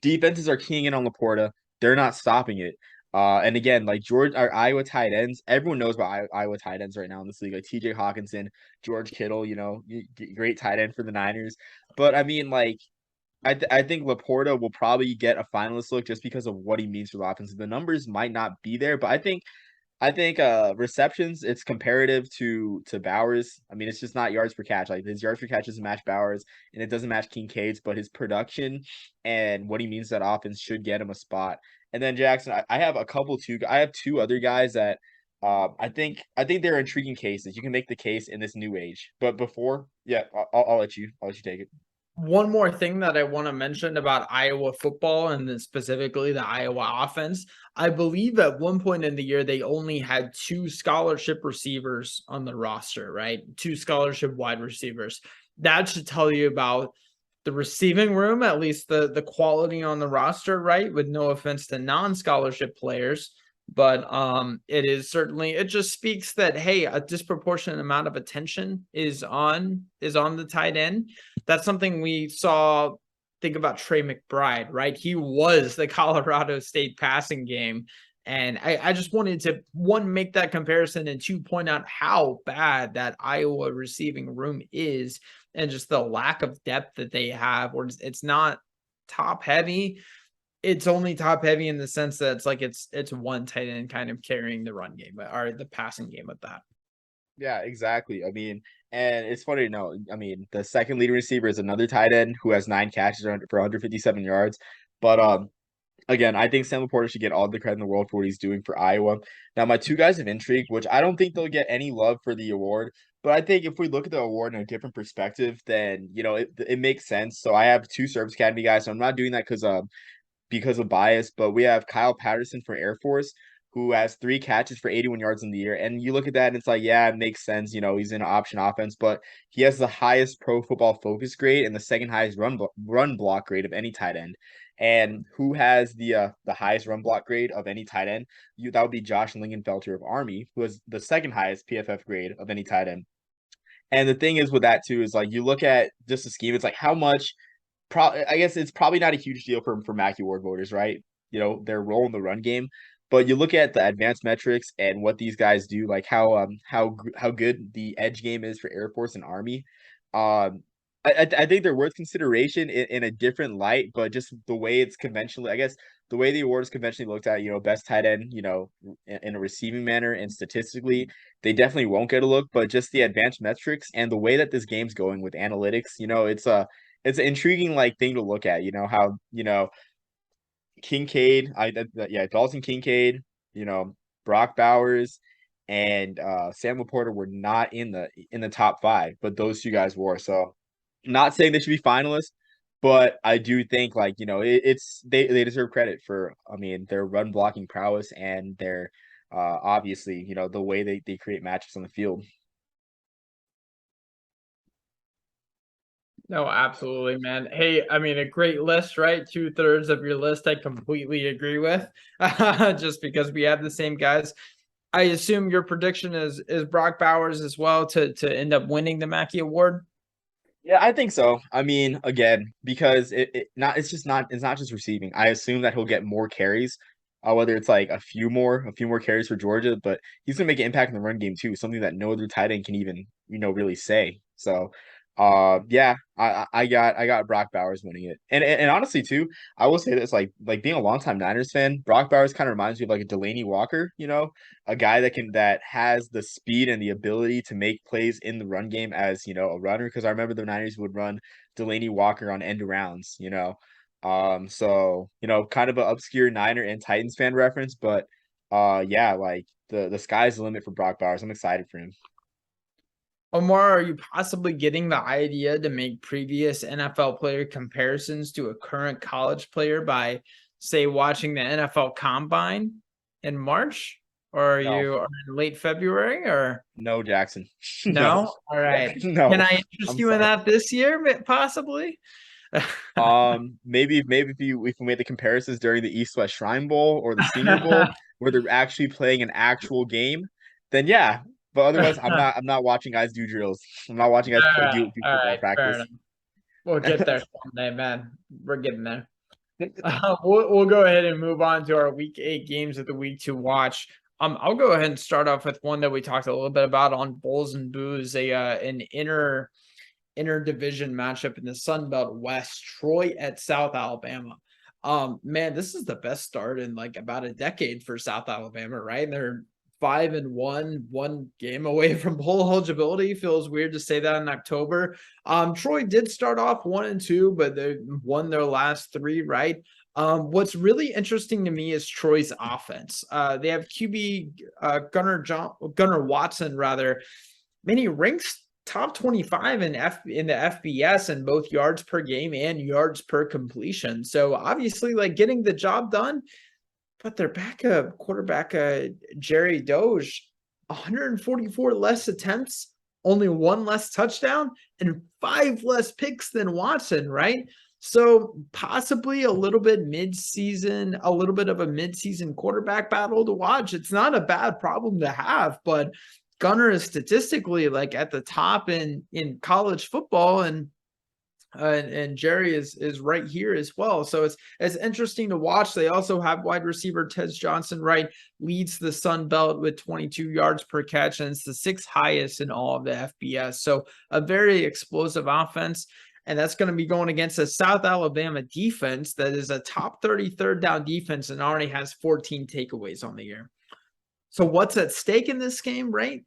defenses are keying in on Laporta. They're not stopping it. And again, like our Iowa tight ends, everyone knows about Iowa tight ends right now in this league. Like TJ Hawkinson, George Kittle, great tight end for the Niners. But I mean, like, I think Laporta will probably get a finalist look just because of what he means for the offense. The numbers might not be there, but I think receptions, it's comparative to Bowers. I mean, it's just not yards per catch. Like his yards per catch doesn't match Bowers and it doesn't match Kincaid's, but his production and what he means to that offense should get him a spot. And then Jackson, I have two other guys that I think they're intriguing cases. You can make the case in this new age. But before, yeah, I'll let you take it. One more thing that I want to mention about Iowa football and then specifically the Iowa offense. I believe at one point in the year, they only had two scholarship receivers on the roster, right? Two scholarship wide receivers. That should tell you about the receiving room, at least the quality on the roster, right? With no offense to non-scholarship players. But it just speaks that hey, a disproportionate amount of attention is on the tight end. That's something we saw. Think about Trey McBride, right? He was the Colorado State passing game. And I just wanted to, one, make that comparison, and two, point out how bad that Iowa receiving room is and just the lack of depth that they have, or it's not top heavy. It's only top heavy in the sense that it's one tight end kind of carrying the run game or the passing game with that. Yeah, exactly. I mean, and it's funny to know. I mean, the second leading receiver is another tight end who has 9 catches for 157 yards. But again, I think Sam Laporta should get all the credit in the world for what he's doing for Iowa. Now, my two guys of intrigue, which I don't think they'll get any love for the award, but I think if we look at the award in a different perspective, then it makes sense. So I have two Service Academy guys. So I'm not doing that because of bias, but we have Kyle Patterson for Air Force, who has 3 catches for 81 yards in the year. And you look at that and it's like, yeah, it makes sense. He's in an option offense, but he has the highest pro football focus grade and the second highest run block grade of any tight end. And who has the highest run block grade of any tight end? That would be Josh Lingenfelter of Army, who has the second highest PFF grade of any tight end. And the thing is with that too is like you look at just the scheme, it's like how much I guess it's probably not a huge deal for Mackey Award voters, right? Their role in the run game, but you look at the advanced metrics and what these guys do, like how good the edge game is for Air Force and Army. I think they're worth consideration in a different light, but just the way it's conventionally, I guess, the way the award is conventionally looked at, best tight end, in a receiving manner and statistically, they definitely won't get a look. But just the advanced metrics and the way that this game's going with analytics, it's an intriguing like thing to look at. How Kincaid, yeah, Dalton Kincaid, you know Brock Bowers, and Sam Laporta were not in the top five, but those two guys were. So, not saying they should be finalists, but I do think like they deserve credit for I mean their run blocking prowess and their obviously the way they create matchups on the field. No, absolutely, man. Hey, I mean, a great list, right? Two-thirds of your list I completely agree with, just because we have the same guys. I assume your prediction is Brock Bowers as well to end up winning the Mackey Award. Yeah, I think so. I mean, again, because it's not just receiving. I assume that he'll get more carries, whether it's like a few more carries for Georgia, but he's gonna make an impact in the run game too, something that no other tight end can even, really say. So yeah, I got Brock Bowers winning it. And honestly too, I will say this, like being a longtime Niners fan, Brock Bowers kind of reminds me of like a Delaney Walker, a guy that has the speed and the ability to make plays in the run game as a runner. Because I remember the Niners would run Delaney Walker on end arounds. So kind of an obscure Niner and Titans fan reference, but yeah, like the sky's the limit for Brock Bowers. I'm excited for him. Omar, are you possibly getting the idea to make previous NFL player comparisons to a current college player by, say, watching the NFL Combine in March? Or are No, you in late February or no, Jackson, no, no? All right. Can no. I interest I'm you in sorry. that this year, possibly? Maybe if we made the comparisons during the East West Shrine Bowl or the Senior Bowl, where they're actually playing an actual game, then yeah. But otherwise, I'm not watching guys do drills. I'm not watching guys do All football right, fair practice. enough. We'll get there someday, man. We're getting there. We'll go ahead and move on to our week 8 games of the week to watch. I'll go ahead and start off with one that we talked a little bit about on Bulls and Booze, an interdivision matchup in the Sun Belt West, Troy at South Alabama. Man, this is the best start in like about a decade for South Alabama, right? They're 5-1, one game away from bowl eligibility. Feels weird to say that in October. Troy did start off 1-2, but they won their last 3, right? What's really interesting to me is Troy's offense. They have QB Gunnar Watson, rather. Man, he ranks top 25 in the FBS in both yards per game and yards per completion. So obviously, like getting the job done. But their backup quarterback, Jerry Doge, 144 less attempts, only one less touchdown, and 5 less picks than Watson, right? So possibly a little bit mid-season, a little bit of a mid-season quarterback battle to watch. It's not a bad problem to have, but Gunner is statistically like at the top in college football, and Jerry is right here as well. So it's interesting to watch. They also have wide receiver Tez Johnson, right, leads the Sun Belt with 22 yards per catch, and it's the 6th highest in all of the FBS. So a very explosive offense. And that's going to be going against a South Alabama defense that is a top 30 third down defense and already has 14 takeaways on the year. So what's at stake in this game, right?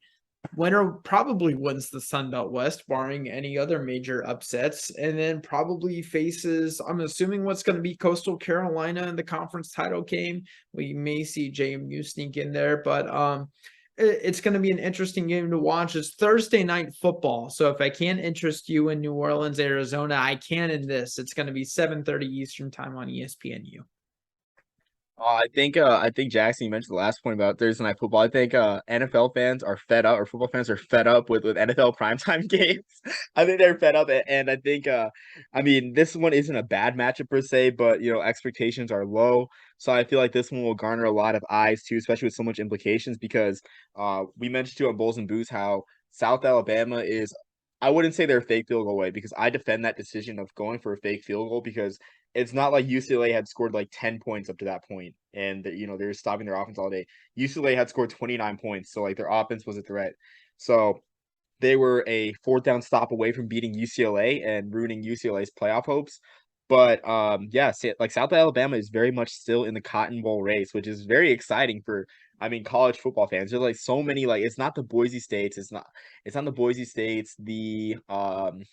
Winner probably wins the Sun Belt West, barring any other major upsets, and then probably faces, I'm assuming, what's going to be Coastal Carolina in the conference title game. We may see JMU sneak in there, but it's going to be an interesting game to watch. It's Thursday night football, so if I can't interest you in New Orleans, Arizona, I can in this. It's going to be 7:30 Eastern time on ESPNU. I think Jackson, you mentioned the last point about Thursday night football. I think NFL fans are fed up, or football fans are fed up with NFL primetime games. I think they're fed up, and I think I mean this one isn't a bad matchup per se, but expectations are low. So I feel like this one will garner a lot of eyes too, especially with so much implications because we mentioned too on Bulls and Booze how South Alabama is. I wouldn't say they're a fake field goal away because I defend that decision of going for a fake field goal because it's not like UCLA had scored like 10 points up to that point and they're stopping their offense all day. UCLA had scored 29 points, so like their offense was a threat. So they were a fourth down stop away from beating UCLA and ruining UCLA's playoff hopes. But yeah, like South Alabama is very much still in the Cotton Bowl race, which is very exciting for college football fans. There's like so many like it's not the Boise States, it's not the Boise States, the trying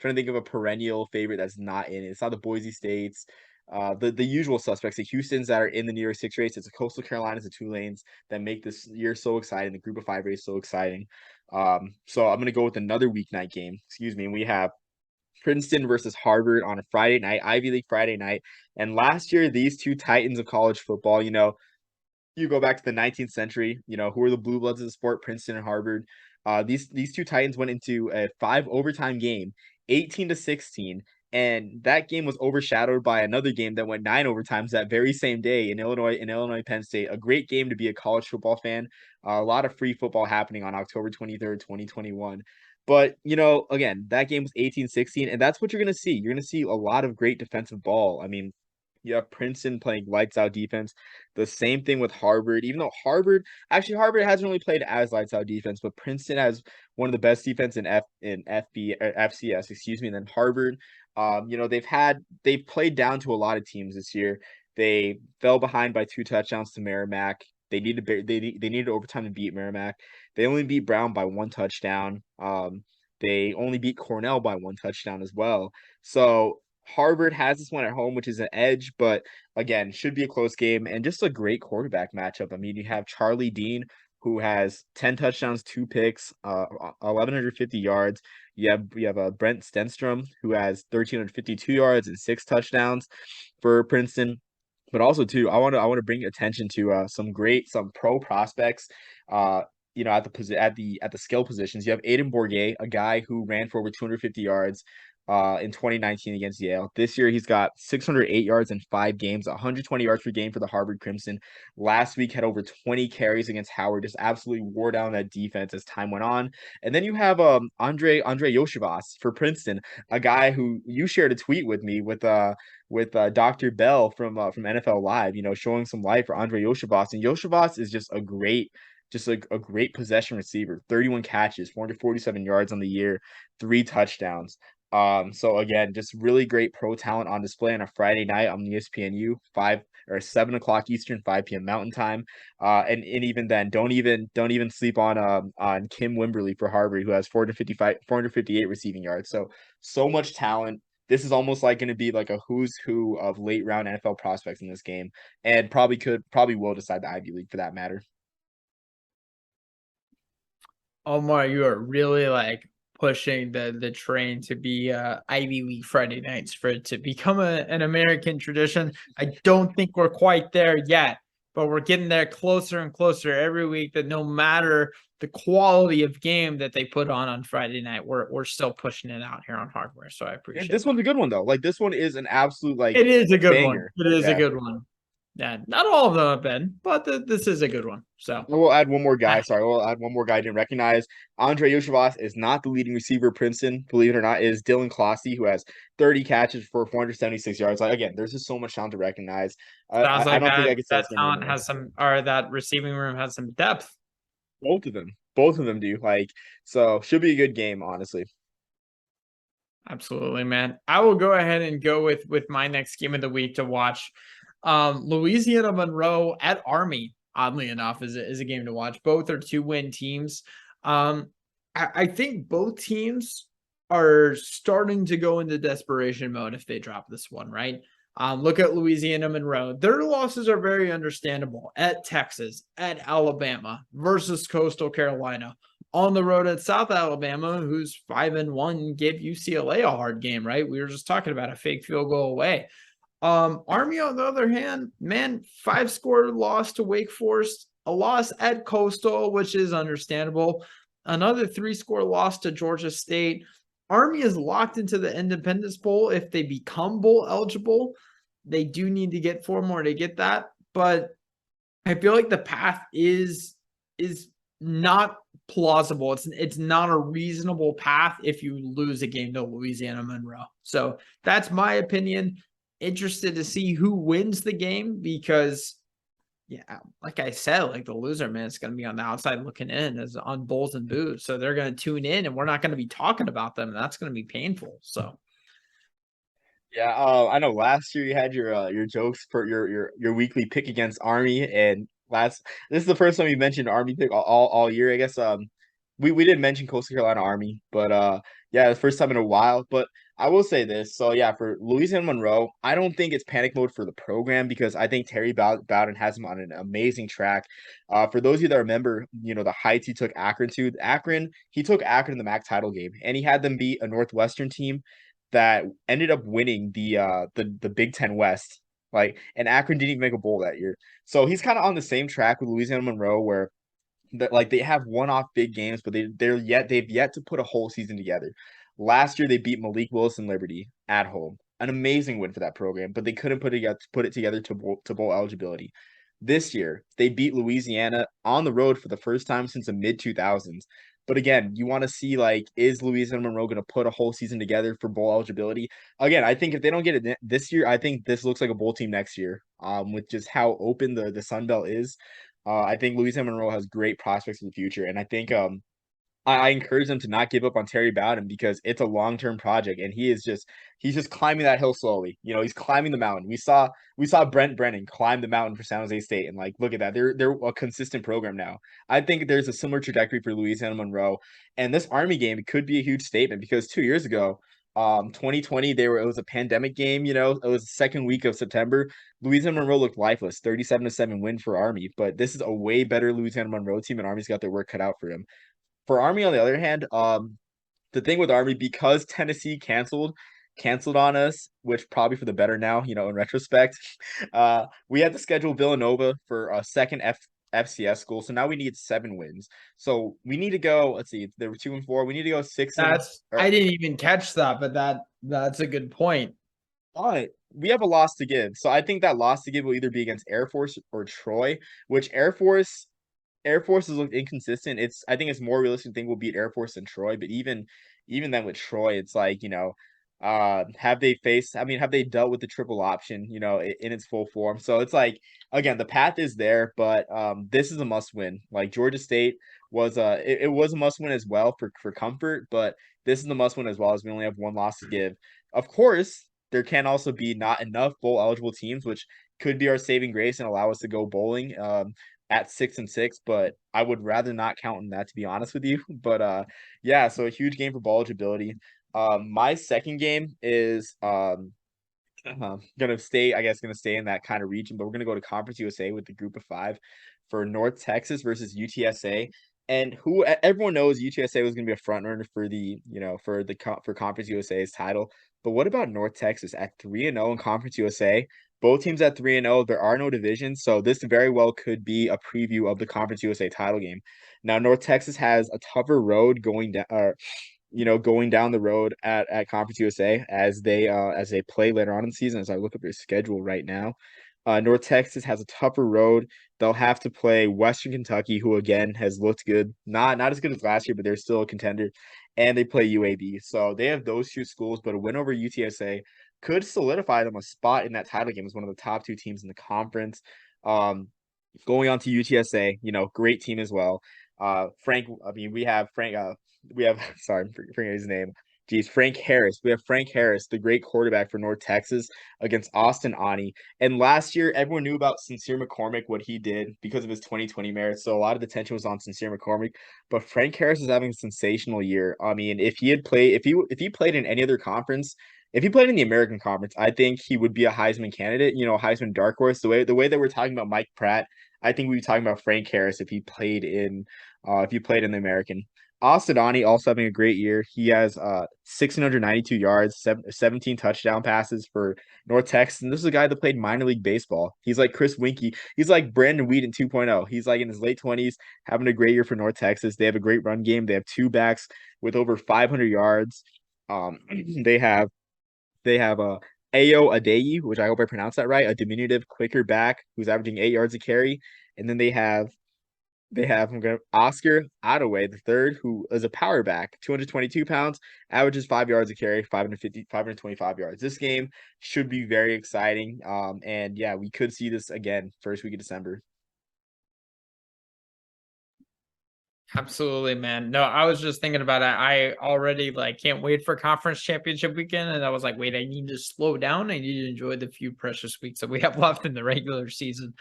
to think of a perennial favorite that's not in it. It's not the Boise States. The usual suspects, the Houston's that are in the New York Six race. It's the Coastal Carolinas, the Tulanes that make this year so exciting. The Group of Five race so exciting. So I'm gonna go with another weeknight game. Excuse me. And we have Princeton versus Harvard on a Friday night, Ivy League Friday night. And last year, these two titans of college football, you go back to the 19th century, who are the blue bloods of the sport, Princeton and Harvard. These two titans went into a 5 overtime game 18-16. And that game was overshadowed by another game that went 9 overtimes that very same day in Illinois Penn State. A great game to be a college football fan. A lot of free football happening on October 23rd, 2021. But, again, that game was 18-16, and that's what you're going to see. You're going to see a lot of great defensive ball. I mean, you have Princeton playing lights out defense. The same thing with Harvard, even though Harvard hasn't really played as lights out defense, but Princeton has one of the best defense in FCS, excuse me, and then Harvard. They've played down to a lot of teams this year. They fell behind by 2 touchdowns to Merrimack. They needed overtime to beat Merrimack. They only beat Brown by 1 touchdown. They only beat Cornell by 1 touchdown as well. So Harvard has this one at home, which is an edge, but again, should be a close game and just a great quarterback matchup. I mean, you have Charlie Dean, who has 10 touchdowns, 2 picks, 1,150 yards. You have Brent Stenstrom, who has 1,352 yards and 6 touchdowns for Princeton. But also too, I want to bring attention to some pro prospects. At the skill positions, you have Aiden Bourget, a guy who ran for over 250 yards in 2019 against Yale. This year, he's got 608 yards in 5 games, 120 yards per game for the Harvard Crimson. Last week, had over 20 carries against Howard, just absolutely wore down that defense as time went on. And then you have Andre Yoshivas for Princeton, a guy who you shared a tweet with me with Dr. Bell from NFL Live, showing some light for Andre Yoshivas. And Yoshivas is just a great possession receiver. 31 catches, 447 yards on the year, 3 touchdowns. So again, just really great pro talent on display on a Friday night on the ESPNU, 7 o'clock Eastern, 5 p.m. Mountain Time. And even then, don't even sleep on Kim Wimberly for Harvard, who has 458 receiving yards. So much talent. This is almost like going to be like a who's who of late round NFL prospects in this game, and probably will decide the Ivy League for that matter. Omar, you are really like pushing the train to be Ivy League Friday nights for it to become an American tradition. I don't think we're quite there yet, but we're getting there closer and closer every week. That no matter the quality of game that they put on Friday night, we're still pushing it out here on Hardware. So I appreciate This one's a good one though. Like this one is an absolute it. Is a good one. banger. It is a Yeah. good one. Yeah, not all of them have been, but this is a good one. So We'll add one more guy. Sorry, we'll add one more guy I didn't recognize. Andre Yoshivas is not the leading receiver of Princeton, believe it or not. It is Dylan Clossy, who has 30 catches for 476 yards. Like again, there's just so much talent to recognize. sounds I like don't think I could say that it's gonna be talent more. has some, or that receiving room has some depth. Both of them do. So should be a good game, honestly. Absolutely, man. I will go ahead and go with my next game of the week to watch. Louisiana Monroe at Army, oddly enough, is a game to watch. Both are 2-win teams. I think both teams are starting to go into desperation mode if they drop this one, right? Look at Louisiana Monroe. Their losses are very understandable at Texas, at Alabama versus Coastal Carolina. On the road at South Alabama, who's 5-1, gave UCLA a hard game, right? We were just talking about a fake field goal away. Army, on the other hand, man, 5-score loss to Wake Forest, a loss at Coastal, which is understandable. Another 3-score loss to Georgia State. Army is locked into the Independence Bowl if they become bowl eligible. They do need to get 4 more to get that, but I feel like the path is not plausible. It's not a reasonable path if you lose a game to Louisiana Monroe. So that's my opinion. Interested to see who wins the game because, yeah, like I said, like the loser, man, it's going to be on the outside looking in as on Bulls and Booze. So they're going to tune in and we're not going to be talking about them. And that's going to be painful. So. Yeah, I know last year you had your jokes for your weekly pick against Army, and this is the first time you mentioned Army pick all year. I guess we didn't mention Coastal Carolina Army, but yeah, the first time in a while. But I will say this, so yeah, for Louisiana Monroe, I don't think it's panic mode for the program because I think Terry Bowden has him on an amazing track. For those of you that remember, the heights he took Akron to, he took Akron in the MAC title game, and he had them beat a Northwestern team that ended up winning the Big Ten West. And Akron didn't even make a bowl that year. So he's kind of on the same track with Louisiana Monroe, where they have one-off big games, but they've yet to put a whole season together. Last year they beat Malik Willis and Liberty at home. An amazing win for that program, but they couldn't put it together to bowl eligibility. This year, they beat Louisiana on the road for the first time since the mid 2000s. But again, you want to see like, is Louisiana Monroe going to put a whole season together for bowl eligibility? Again, I think if they don't get it this year, I think this looks like a bowl team next year. With just how open the Sun Belt is, I think Louisiana Monroe has great prospects for the future, and I think I encourage them to not give up on Terry Bowden because it's a long-term project and he's just climbing that hill slowly. You know, he's climbing the mountain. We saw Brent Brennan climb the mountain for San Jose State and like look at that. They're a consistent program now. I think there's a similar trajectory for Louisiana Monroe. And this Army game could be a huge statement because 2 years ago, 2020, it was a pandemic game, you know, it was the second week of September. Louisiana Monroe looked lifeless, 37-7 win for Army, but this is a way better Louisiana Monroe team and Army's got their work cut out for them. For Army, on the other hand, the thing with Army, because Tennessee canceled on us, which probably for the better now, you know, in retrospect. We had to schedule Villanova for a second FCS school, so now we need 7 wins. So we need to go. Let's see, there were 2-4. We need to go six and. I didn't even catch that, but that's a good point. All right, we have a loss to give, so I think that loss to give will either be against Air Force or Troy, which Air Force has looked inconsistent. I think it's more realistic to think we'll beat Air Force than Troy, but even then with Troy, it's like, you know, have they dealt with the triple option, you know, in its full form? So it's like again, the path is there, but this is a must win. Like Georgia State was it was a must win as well for comfort, but this is the must win as well as we only have one loss to give. Of course, there can also be not enough bowl eligible teams, which could be our saving grace and allow us to go bowling. At 6-6, but I would rather not count on that to be honest with you. But yeah, so a huge game for ball eligibility. My second game is gonna stay, I guess, gonna stay in that kind of region, but we're gonna go to Conference USA with the group of 5 for North Texas versus UTSA. And who everyone knows UTSA was gonna be a front runner for the, you know, for Conference USA's title. But what about North Texas at 3-0 in Conference USA? Both teams at 3-0. There are no divisions, so this very well could be a preview of the Conference USA title game. Now, North Texas has a tougher road going down, going down the road at Conference USA as they play later on in the season. As I look up their schedule right now, North Texas has a tougher road. They'll have to play Western Kentucky, who again has looked good, not as good as last year, but they're still a contender. And they play UAB, so they have those 2 schools. But a win over UTSA could solidify them a spot in that title game as one of the top 2 teams in the conference. Going on to UTSA, you know, great team as well. We have Frank. We have sorry, I'm forgetting his name. Geez, Frank Harris. We have Frank Harris, the great quarterback for North Texas, against Austin Ani. And last year, everyone knew about Sincere McCormick, what he did because of his 2020 merits. So a lot of the attention was on Sincere McCormick. But Frank Harris is having a sensational year. I mean, if he played in any other conference, if he played in the American Conference, I think he would be a Heisman candidate. You know, Heisman dark horse. The way that we're talking about Mike Pratt, I think we'd be talking about Frank Harris if he played in the American. Asadani also having a great year. He has 1,692 yards, 17 touchdown passes for North Texas. And this is a guy that played minor league baseball. He's like Chris Winkie. He's like Brandon Whedon 2.0. He's like in his late 20s, having a great year for North Texas. They have a great run game. They have 2 backs with over 500 yards. They have Ayo Adeyi, which I hope I pronounced that right, a diminutive, quicker back who's averaging 8 yards a carry. And then they have Oscar Ottaway the third, who is a power back, 222 pounds, averages 5 yards a carry, 525 yards. This game should be very exciting. And yeah, we could see this again first week of December. Absolutely, man. No, I was just thinking about it. I already can't wait for conference championship weekend. And I was like, wait, I need to slow down. I need to enjoy the few precious weeks that we have left in the regular season.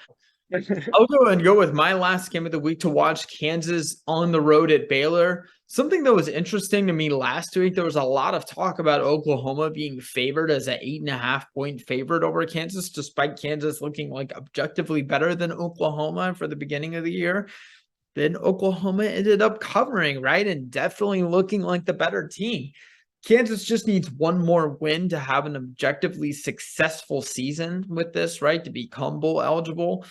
I'll go with my last game of the week to watch Kansas on the road at Baylor. Something that was interesting to me last week, there was a lot of talk about Oklahoma being favored as an 8.5-point favorite over Kansas, despite Kansas looking like objectively better than Oklahoma for the beginning of the year. Then Oklahoma ended up covering, right? And definitely looking like the better team. Kansas just needs one more win to have an objectively successful season with this, right? To become bowl eligible.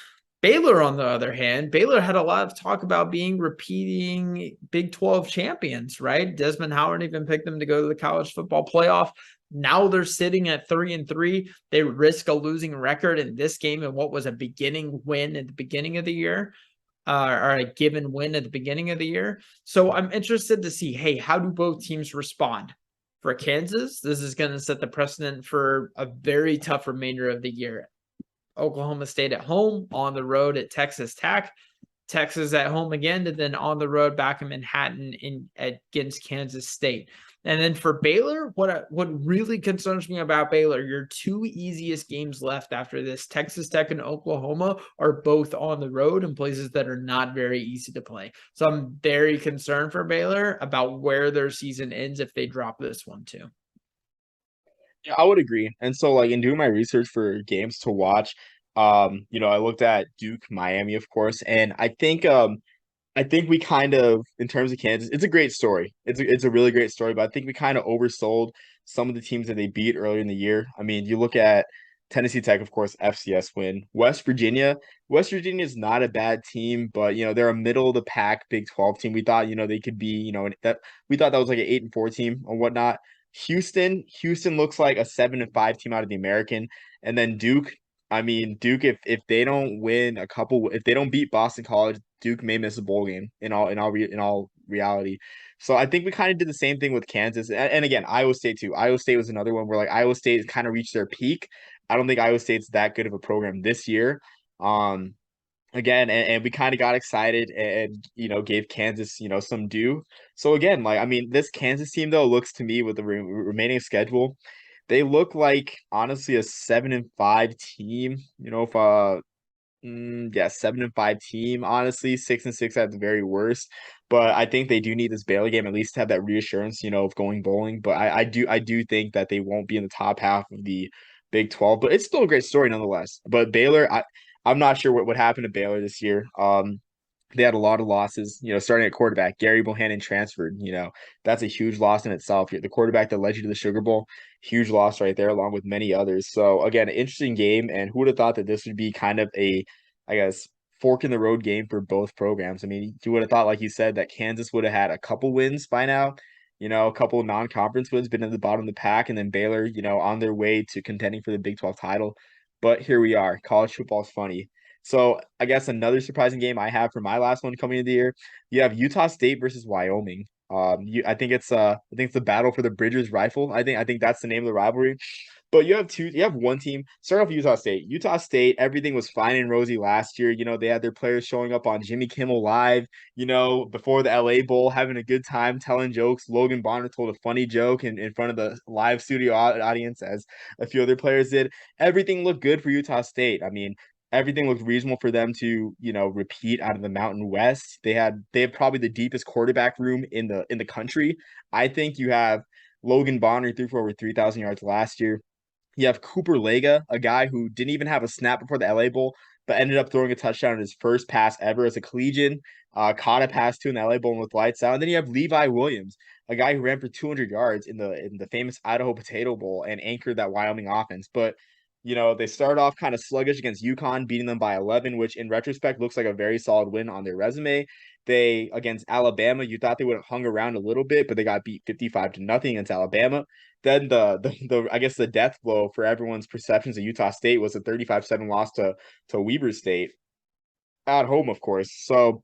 Baylor, on the other hand, Baylor had a lot of talk about being repeating Big 12 champions, right? Desmond Howard even picked them to go to the college football playoff. Now they're sitting at 3-3. They risk a losing record in this game and what was a beginning win at the beginning of the year, or a given win at the beginning of the year. So I'm interested to see, hey, how do both teams respond? For Kansas, this is going to set the precedent for a very tough remainder of the year. Oklahoma State at home, on the road at Texas Tech, Texas at home again, and then on the road back in Manhattan against Kansas State. And then for Baylor, what really concerns me about Baylor, your two easiest games left after this, Texas Tech and Oklahoma, are both on the road in places that are not very easy to play. So I'm very concerned for Baylor about where their season ends if they drop this one too. Yeah, I would agree. And so like in doing my research for games to watch, I looked at Duke, Miami, of course, and I think we kind of, in terms of Kansas, it's a great story. It's a really great story, but I think we kind of oversold some of the teams that they beat earlier in the year. I mean, you look at Tennessee Tech, of course, FCS win. West Virginia. West Virginia is not a bad team, but they're a middle of the pack Big 12 team. We thought, they could be, that we thought that was like an 8-4 team or whatnot. Houston looks like a 7-5 team out of the American. And then Duke, I mean, Duke, if they don't win if they don't beat Boston College, Duke may miss a bowl game in all reality. So I think we kind of did the same thing with Kansas, and again, Iowa State too. Iowa State was another one where like Iowa State has kind of reached their peak. I don't think Iowa State's that good of a program this year. Um, again, and we kind of got excited and gave Kansas some due. So again, like I mean, this Kansas team though looks to me with the remaining schedule, they look like honestly a 7-5 team. If yeah, 7-5 team, honestly, 6-6 at the very worst. But I think they do need this Baylor game at least to have that reassurance, of going bowling. But I do think that they won't be in the top half of the Big 12, but it's still a great story nonetheless. But Baylor, I'm not sure what happened to Baylor this year. They had a lot of losses, starting at quarterback. Gary Bohannon transferred, that's a huge loss in itself. The quarterback that led you to the Sugar Bowl, huge loss right there, along with many others. So again, interesting game. And who would have thought that this would be kind of I guess, fork in the road game for both programs? I mean, you would have thought, like you said, that Kansas would have had a couple wins by now, a couple non-conference wins, been at the bottom of the pack, and then Baylor, on their way to contending for the Big 12 title. But here we are. College football is funny. So I guess another surprising game I have for my last one coming into the year, you have Utah State versus Wyoming. I think it's the battle for the Bridger's rifle. I think that's the name of the rivalry. But you have one team. Start off with Utah State. Utah State, everything was fine and rosy last year. They had their players showing up on Jimmy Kimmel Live, before the LA Bowl, having a good time, telling jokes. Logan Bonner told a funny joke in front of the live studio audience, as a few other players did. Everything looked good for Utah State. I mean, everything looked reasonable for them to, repeat out of the Mountain West. They have probably the deepest quarterback room in the country. I think you have Logan Bonner threw for over 3,000 yards last year. You have Cooper Lega, a guy who didn't even have a snap before the LA Bowl, but ended up throwing a touchdown in his first pass ever as a collegian. Caught a pass too in the LA Bowl with lights out. And then you have Levi Williams, a guy who ran for 200 yards in the famous Idaho Potato Bowl and anchored that Wyoming offense. But they started off kind of sluggish against UConn, beating them by 11, which in retrospect looks like a very solid win on their resume. They against Alabama, you thought they would have hung around a little bit, but they got beat 55-0 against Alabama. Then the I guess the death blow for everyone's perceptions of Utah State was a 35-7 loss to Weber State at home, of course. So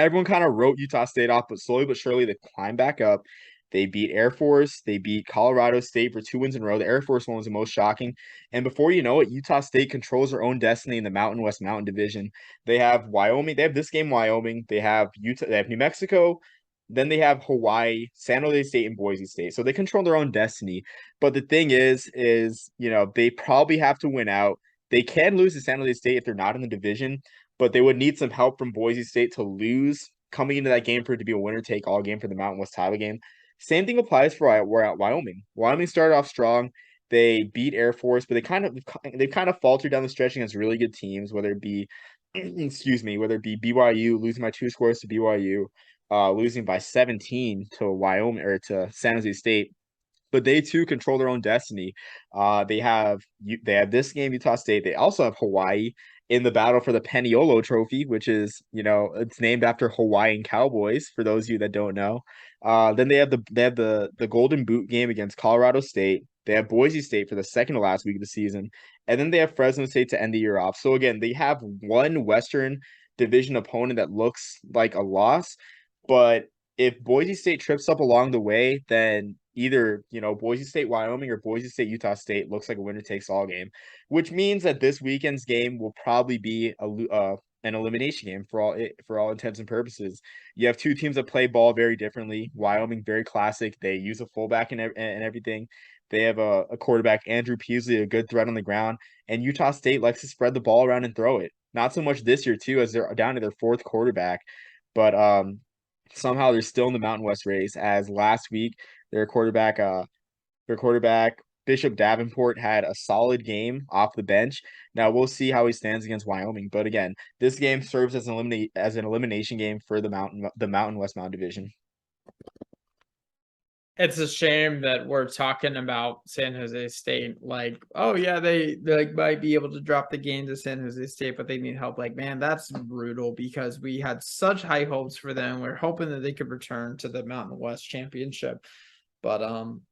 everyone kind of wrote Utah State off, but slowly but surely they climbed back up. They beat Air Force. They beat Colorado State for 2 wins in a row. The Air Force one was the most shocking. And before you know it, Utah State controls their own destiny in the Mountain West Mountain Division. They have Wyoming. They have this game, Wyoming. They have Utah. They have New Mexico. Then they have Hawaii, San Jose State, and Boise State. So they control their own destiny. But the thing is, they probably have to win out. They can lose to San Jose State if they're not in the division, but they would need some help from Boise State to lose coming into that game for it to be a winner take all game for the Mountain West title game. Same thing applies for Wyoming. Wyoming started off strong. They beat Air Force, but they've kind of faltered down the stretch against really good teams, whether it be whether it be BYU losing by 2 scores to BYU, losing by 17 to Wyoming or to San Jose State. but they too control their own destiny. They have this game, Utah State. They also have Hawaii in the battle for the Paniolo Trophy, which is, it's named after Hawaiian Cowboys, for those of you that don't know. Then they have the Golden Boot game against Colorado State. They have Boise State for the second to last week of the season, and then they have Fresno State to end the year off. So again, they have one Western Division opponent that looks like a loss, but if Boise State trips up along the way, then either, Boise State, Wyoming or Boise State, Utah State looks like a winner takes all game, which means that this weekend's game will probably be an elimination game for all intents and purposes. You have two teams that play ball very differently. Wyoming, very classic. They use a fullback and everything. They have a quarterback, Andrew Peasley, a good threat on the ground, and Utah State likes to spread the ball around and throw it. Not so much this year too, as they're down to their fourth quarterback, but somehow they're still in the Mountain West race. As last week, their quarterback, Bishop Davenport, had a solid game off the bench. Now we'll see how he stands against Wyoming. But again, this game serves as an elimination game for the Mountain West Mountain Division. It's a shame that we're talking about San Jose State like, oh yeah, they like might be able to drop the game to San Jose State, but they need help. Like, man, that's brutal because we had such high hopes for them. We're hoping that they could return to the Mountain West Championship. But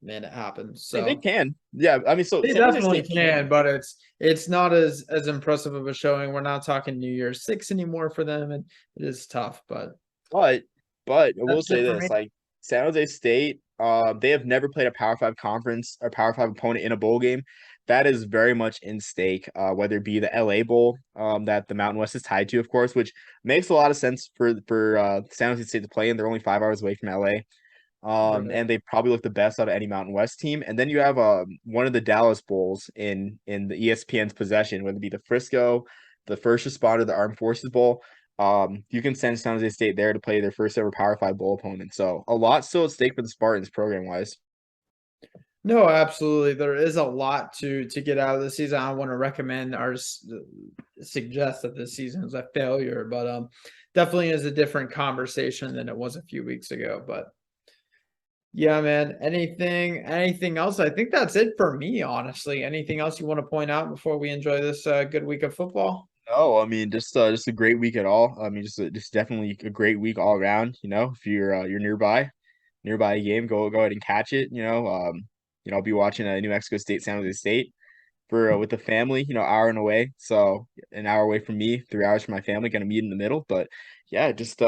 man, it happened. They So can. Yeah, I mean, so they San Jose definitely State can, but it's not as impressive of a showing. We're not talking New Year's Six anymore for them, and it is tough, But I will that's say it for me. this, like San Jose State, they have never played a Power Five conference or Power Five opponent in a bowl game. That is very much in stake, whether it be the LA Bowl, that the Mountain West is tied to, of course, which makes a lot of sense for San Jose State to play in. They're only 5 hours away from LA. Right. And they probably look the best out of any Mountain West team. And then you have one of the Dallas Bowls in the ESPN's possession, whether it be the Frisco, the First Responder, the Armed Forces Bowl. You can send San Jose State there to play their first ever Power Five bowl opponent. So a lot still at stake for the Spartans program wise. No, absolutely. There is a lot to get out of the season. I want to recommend or suggest that this season is a failure, but definitely is a different conversation than it was a few weeks ago. But yeah, man. Anything else? I think that's it for me, honestly. Anything else you want to point out before we enjoy this good week of football? No, I mean just a great week at all. I mean just definitely a great week all around. If you're nearby a game, go ahead and catch it. I'll be watching New Mexico State, San Jose State for with the family. Hour and away, so an hour away from me, 3 hours from my family. Gonna meet in the middle, but yeah, just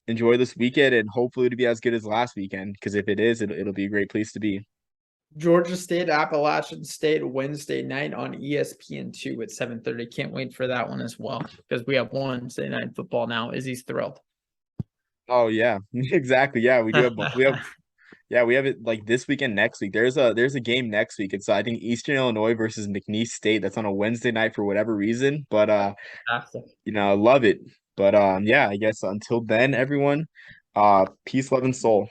enjoy this weekend and hopefully it'll be as good as last weekend. Because if it is, it'll be a great place to be. Georgia State, Appalachian State, Wednesday night on ESPN2 at 7:30. Can't wait for that one as well because we have Wednesday night football now. Izzy's thrilled. Oh yeah, exactly. Yeah, we have it like this weekend next week. There's a game next week. It's I think Eastern Illinois versus McNeese State. That's on a Wednesday night for whatever reason. But Fantastic. I love it. But yeah, I guess until then, everyone, peace, love, and soul.